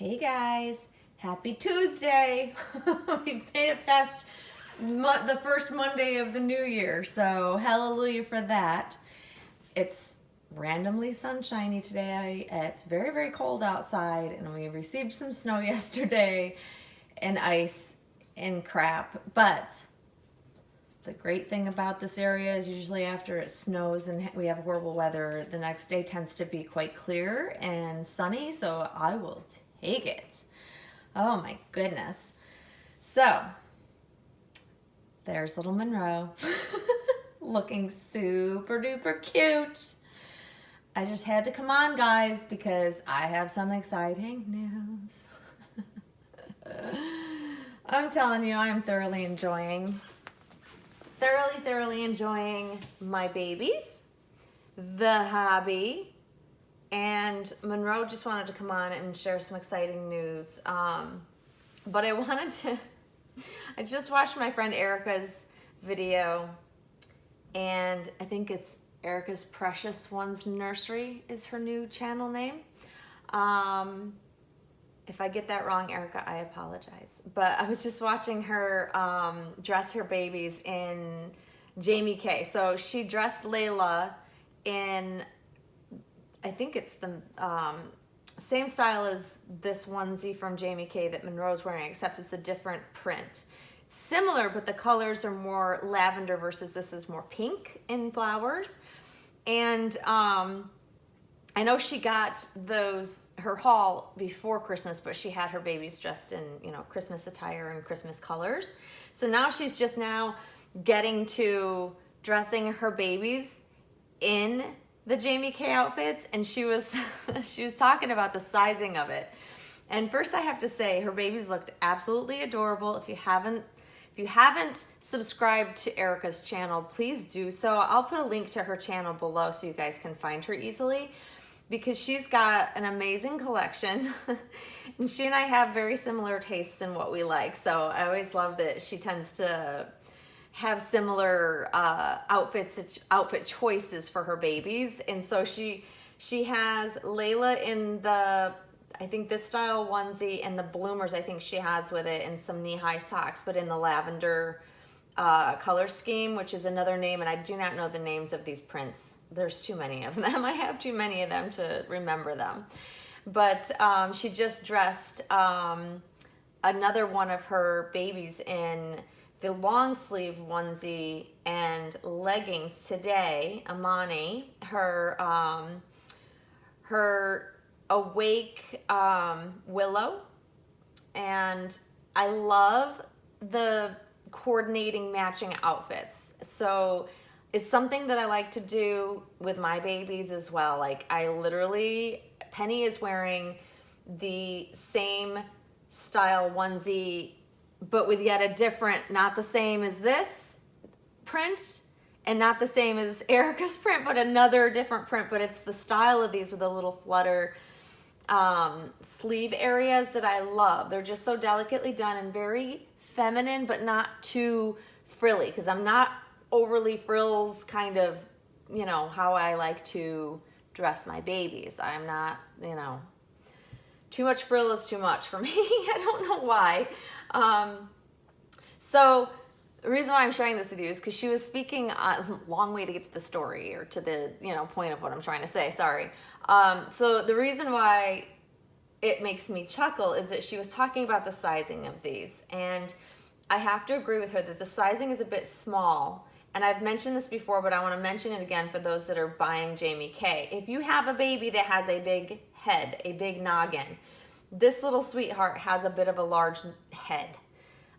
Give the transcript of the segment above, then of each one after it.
Hey guys, happy Tuesday. We made it past the first Monday of the new year, so hallelujah for that. It's randomly sunshiny today. It's very, very cold outside, and we received some snow yesterday and ice and crap. But the great thing about this area is usually after it snows and we have horrible weather, the next day tends to be quite clear and sunny, so I will take it. Oh my goodness. So, there's little Monroe looking super duper cute. I just had to come on, guys, because I have some exciting news. I'm telling you, I'm thoroughly enjoying my babies, the hobby, and Monroe just wanted to come on and share some exciting news. But I just watched my friend Erica's video, and I think it's Erica's Precious Ones Nursery is her new channel name. If I get that wrong, Erica, I apologize. But I was just watching her dress her babies in Jamie Kay. So she dressed Layla in, I think it's the same style as this onesie from Jamie Kay that Monroe's wearing, except it's a different print. Similar, but the colors are more lavender versus this is more pink in flowers. And I know she got her haul before Christmas, but she had her babies dressed in, Christmas attire and Christmas colors. So now she's just now getting to dressing her babies in the Jamie Kay outfits, and she was talking about the sizing of it. And first I have to say her babies looked absolutely adorable. If you haven't subscribed to Erica's channel, please do so. I'll put a link to her channel below so you guys can find her easily, because she's got an amazing collection. And she and I have very similar tastes in what we like. So I always love that she tends to have similar outfit choices for her babies. And so she has Layla in the, I think this style onesie, and the bloomers I think she has with it, and some knee-high socks, but in the lavender color scheme, which is another name, and I do not know the names of these prints. There's too many of them. I have too many of them to remember them. But she just dressed another one of her babies in the long sleeve onesie and leggings today. Amani, her Awake Willow, and I love the coordinating matching outfits. So it's something that I like to do with my babies as well. Like Penny is wearing the same style onesie, but with yet a different, not the same as this print and not the same as Erica's print, but another different print. But it's the style of these with a little flutter sleeve areas that I love. They're just so delicately done and very feminine, but not too frilly, because I'm not overly frills kind of, how I like to dress my babies. I'm not, too much frill is too much for me. I don't know why. So the reason why I'm sharing this with you is because she was speaking a long way to get to the story, or to the, point of what I'm trying to say. Sorry. So the reason why it makes me chuckle is that she was talking about the sizing of these. And I have to agree with her that the sizing is a bit small. And I've mentioned this before, but I want to mention it again for those that are buying Jamie Kay. If you have a baby that has a big head, a big noggin, this little sweetheart has a bit of a large head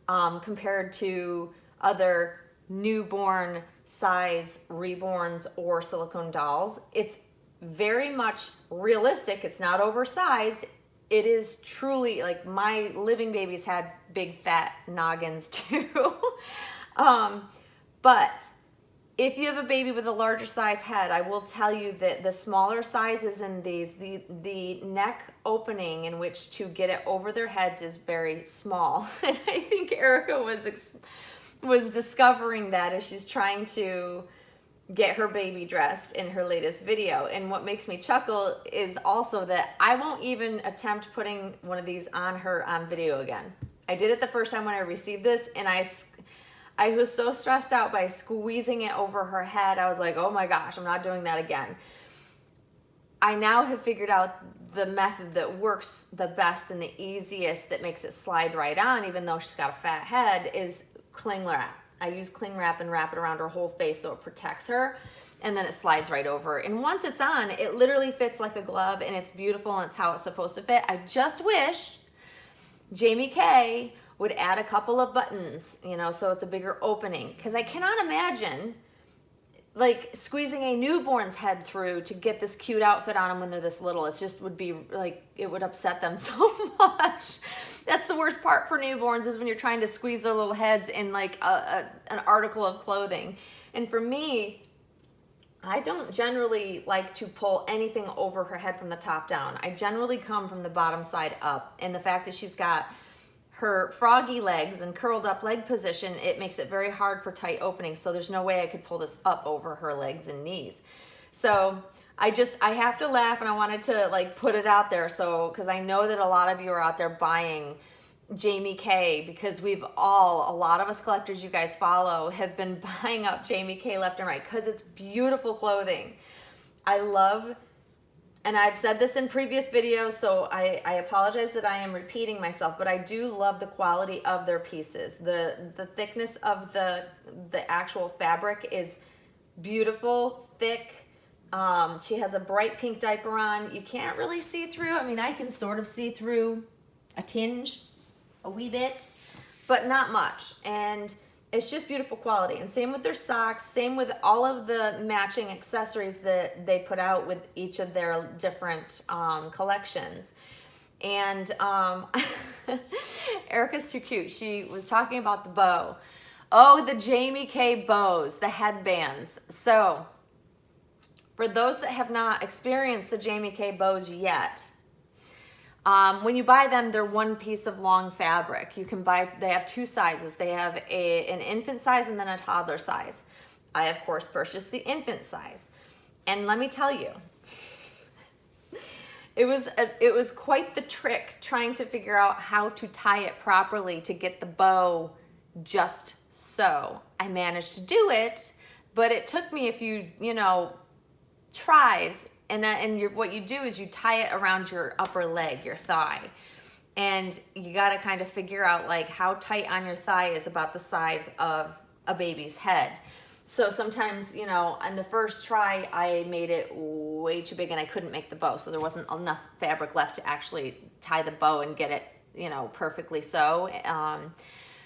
compared to other newborn size reborns or silicone dolls. It's very much realistic. It's not oversized. It is truly, like, my living babies had big fat noggins too. But if you have a baby with a larger size head, I will tell you that the smaller sizes in these, the neck opening in which to get it over their heads is very small. And I think Erica was discovering that as she's trying to get her baby dressed in her latest video. And what makes me chuckle is also that I won't even attempt putting one of these on her on video again. I did it the first time when I received this, and I was so stressed out by squeezing it over her head. I was like, oh my gosh, I'm not doing that again. I now have figured out the method that works the best and the easiest that makes it slide right on, even though she's got a fat head, is cling wrap. I use cling wrap and wrap it around her whole face so it protects her, and then it slides right over. And once it's on, it literally fits like a glove, and it's beautiful, and it's how it's supposed to fit. I just wish Jamie Kay would add a couple of buttons, you know, so it's a bigger opening, because I cannot imagine like squeezing a newborn's head through to get this cute outfit on them when they're this little. It just would be like, it would upset them so much. That's the worst part for newborns, is when you're trying to squeeze their little heads in like an article of clothing. And for me, I don't generally like to pull anything over her head from the top down. I generally come from the bottom side up. And the fact that she's got her froggy legs and curled up leg position, it makes it very hard for tight openings. So there's no way I could pull this up over her legs and knees. So I have to laugh, and I wanted to like put it out there. So, cause I know that a lot of you are out there buying Jamie Kay, because a lot of us collectors you guys follow have been buying up Jamie Kay left and right, cause it's beautiful clothing. I love, and I've said this in previous videos, so I apologize that I am repeating myself, but I do love the quality of their pieces. The thickness of the actual fabric is beautiful, thick. She has a bright pink diaper on. You can't really see through. I mean, I can sort of see through a tinge, a wee bit, but not much. And it's just beautiful quality. And same with their socks, same with all of the matching accessories that they put out with each of their different collections. And Erica's too cute. She was talking about the bow. Oh, the Jamie Kay bows, the headbands. So for those that have not experienced the Jamie Kay bows yet, when you buy them, they're one piece of long fabric. You can buy, they have two sizes. They have an infant size and then a toddler size. I, of course, purchased the infant size. And let me tell you, it was quite the trick trying to figure out how to tie it properly to get the bow just so. I managed to do it, but it took me a few, tries. And what you do is you tie it around your upper leg, your thigh. And you got to kind of figure out like how tight on your thigh is about the size of a baby's head. So sometimes, on the first try, I made it way too big and I couldn't make the bow. So there wasn't enough fabric left to actually tie the bow and get it, perfectly so.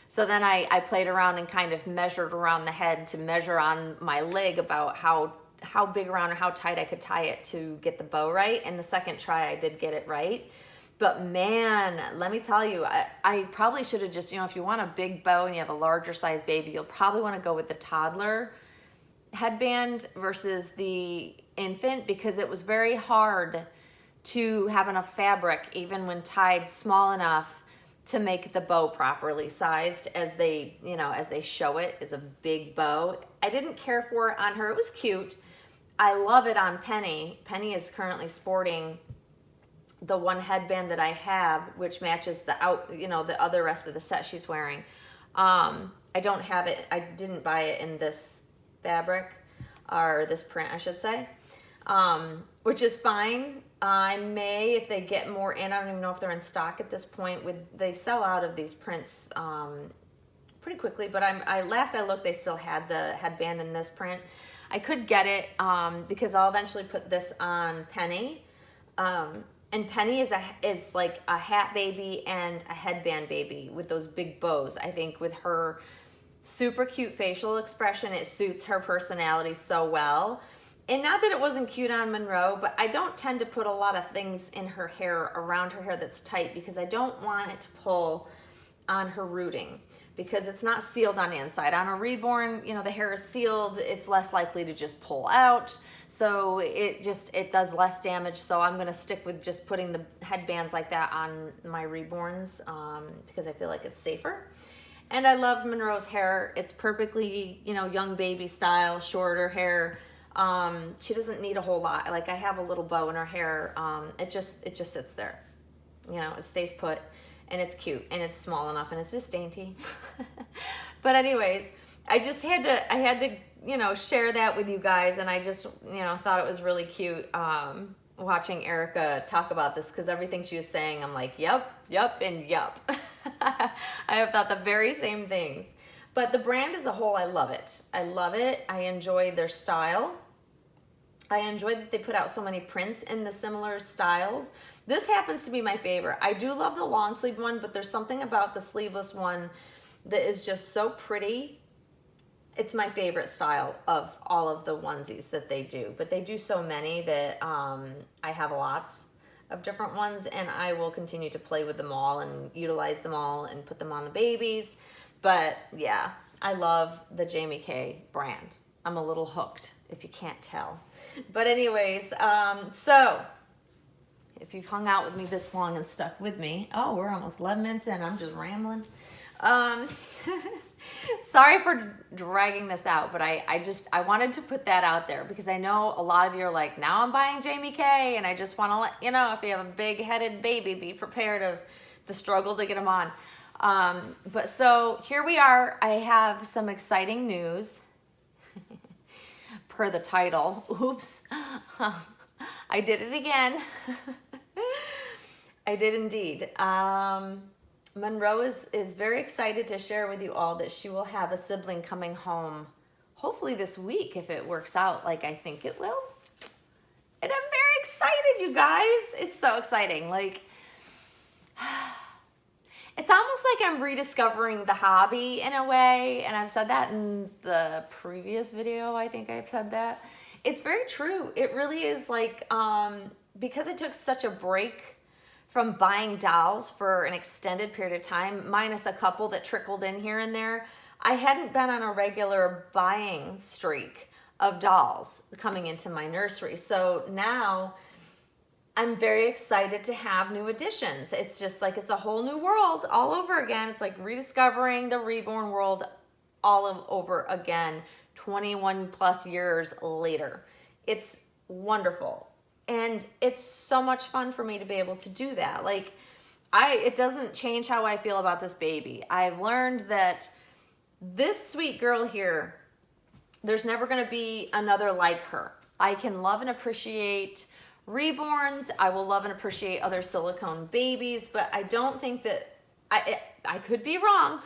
So then I played around and kind of measured around the head to measure on my leg about how big around or how tight I could tie it to get the bow right. And the second try, I did get it right. But man, let me tell you, I probably should have just, if you want a big bow and you have a larger size baby, you'll probably want to go with the toddler headband versus the infant, because it was very hard to have enough fabric, even when tied small enough to make the bow properly sized as they show it as a big bow. I didn't care for it on her. It was cute. I love it on Penny. Penny is currently sporting the one headband that I have, which matches the other rest of the set she's wearing. I don't have it. I didn't buy it in this fabric, or this print, I should say, which is fine. I may, if they get more in, I don't even know if they're in stock at this point. They sell out of these prints pretty quickly, but last I looked, they still had the headband in this print. I could get it because I'll eventually put this on Penny. And Penny is like a hat baby and a headband baby with those big bows. I think with her super cute facial expression, it suits her personality so well. And not that it wasn't cute on Monroe, but I don't tend to put a lot of things in her hair, around her hair that's tight, because I don't want it to pull on her rooting, because it's not sealed on the inside. On a reborn, the hair is sealed, it's less likely to just pull out. So it does less damage. So I'm gonna stick with just putting the headbands like that on my reborns, because I feel like it's safer. And I love Monroe's hair. It's perfectly, young baby style, shorter hair. She doesn't need a whole lot. Like I have a little bow in her hair. It just sits there. It stays put, and it's cute, and it's small enough, and it's just dainty. But anyways, I had to share that with you guys, and I just thought it was really cute watching Erica talk about this, because everything she was saying, I'm like, yep, and yep. I have thought the very same things. But the brand as a whole, I love it. I enjoy their style. I enjoy that they put out so many prints in the similar styles. This happens to be my favorite. I do love the long sleeve one, but there's something about the sleeveless one that is just so pretty. It's my favorite style of all of the onesies that they do. But they do so many that I have lots of different ones, and I will continue to play with them all and utilize them all and put them on the babies. But yeah, I love the Jamie Kay brand. I'm a little hooked, if you can't tell. But anyways, so if you've hung out with me this long and stuck with me, we're almost 11 minutes in. I'm just rambling. Sorry for dragging this out, but I wanted to put that out there, because I know a lot of you are like, now I'm buying Jamie Kay, and I just want to let you know, if you have a big-headed baby, be prepared of the struggle to get them on. But so here we are. I have some exciting news. Per the title. Oops. I did it again. I did indeed. Monroe is very excited to share with you all that she will have a sibling coming home, hopefully this week, if it works out like I think it will. And I'm very excited, you guys. It's so exciting. Like, it's almost like I'm rediscovering the hobby in a way, and I've said that in the previous video. I think I've said that. It's very true. It really is, like, because I took such a break from buying dolls for an extended period of time, minus a couple that trickled in here and there, I hadn't been on a regular buying streak of dolls coming into my nursery. So now I'm very excited to have new additions. It's just like it's a whole new world all over again. It's like rediscovering the reborn world all over again, 21 plus years later. It's wonderful. And it's so much fun for me to be able to do that. Like, it doesn't change how I feel about this baby. I've learned that this sweet girl here, there's never going to be another like her. I can love and appreciate reborns. I will love and appreciate other silicone babies, but I don't think that, I could be wrong.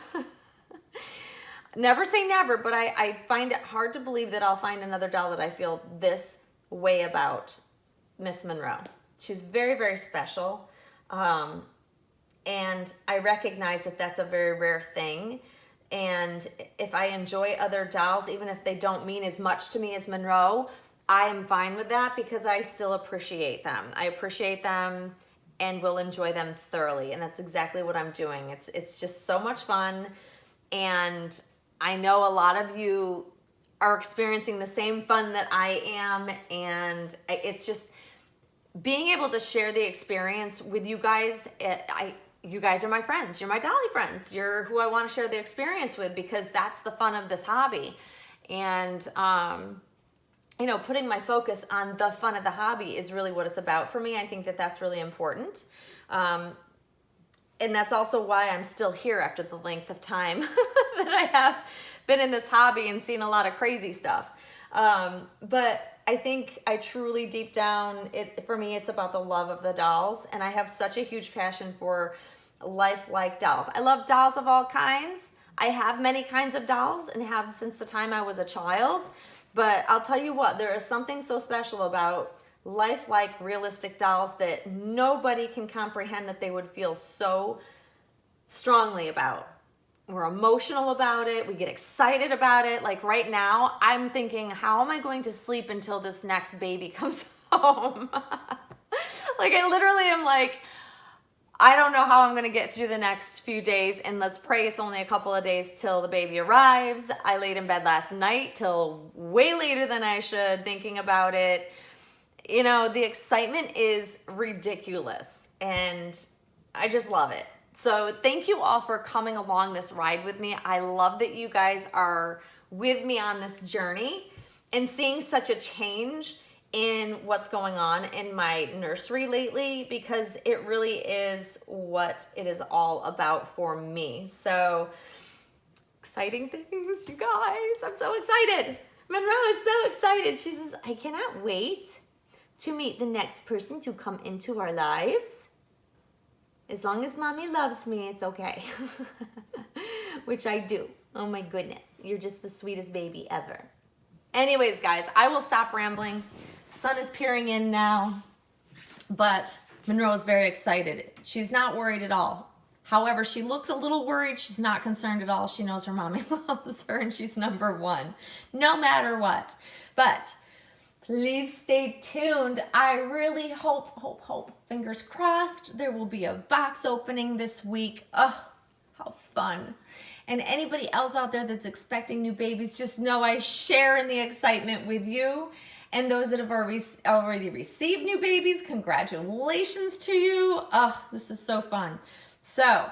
Never say never, but I find it hard to believe that I'll find another doll that I feel this way about Miss Monroe. She's very, very special. And I recognize that that's a very rare thing. And if I enjoy other dolls, even if they don't mean as much to me as Monroe, I am fine with that, because I still appreciate them. I appreciate them and will enjoy them thoroughly. And that's exactly what I'm doing. It's just so much fun. And I know a lot of you are experiencing the same fun that I am. And it's just being able to share the experience with you guys. You guys are my friends. You're my dolly friends. You're who I want to share the experience with, because that's the fun of this hobby. And, putting my focus on the fun of the hobby is really what it's about for me. I think that that's really important. And that's also why I'm still here after the length of time that I have been in this hobby and seen a lot of crazy stuff. But I think I truly, deep down, for me, it's about the love of the dolls. And I have such a huge passion for lifelike dolls. I love dolls of all kinds. I have many kinds of dolls and have since the time I was a child. But I'll tell you what, there is something so special about lifelike, realistic dolls that nobody can comprehend that they would feel so strongly about. We're emotional about it. We get excited about it. Like right now, I'm thinking, how am I going to sleep until this next baby comes home? Like I literally am like, I don't know how I'm going to get through the next few days, and let's pray it's only a couple of days till the baby arrives. I laid in bed last night till way later than I should, thinking about it. The excitement is ridiculous, and I just love it. So thank you all for coming along this ride with me. I love that you guys are with me on this journey and seeing such a change in what's going on in my nursery lately, because it really is what it is all about for me. So exciting things, you guys. I'm so excited. Monroe is so excited. She says, I cannot wait to meet the next person to come into our lives. As long as mommy loves me, it's okay. Which I do. Oh my goodness. You're just the sweetest baby ever. Anyways, guys, I will stop rambling. The sun is peering in now, but Monroe is very excited. She's not worried at all. However, she looks a little worried. She's not concerned at all. She knows her mommy loves her and she's number one, no matter what. But please stay tuned. I really hope, fingers crossed, there will be a box opening this week. Oh, how fun. And anybody else out there that's expecting new babies, just know I share in the excitement with you. And those that have already received new babies, congratulations to you. Oh, this is so fun. So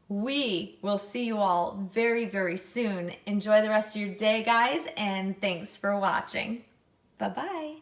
we will see you all very, very soon. Enjoy the rest of your day, guys, and thanks for watching. Bye-bye.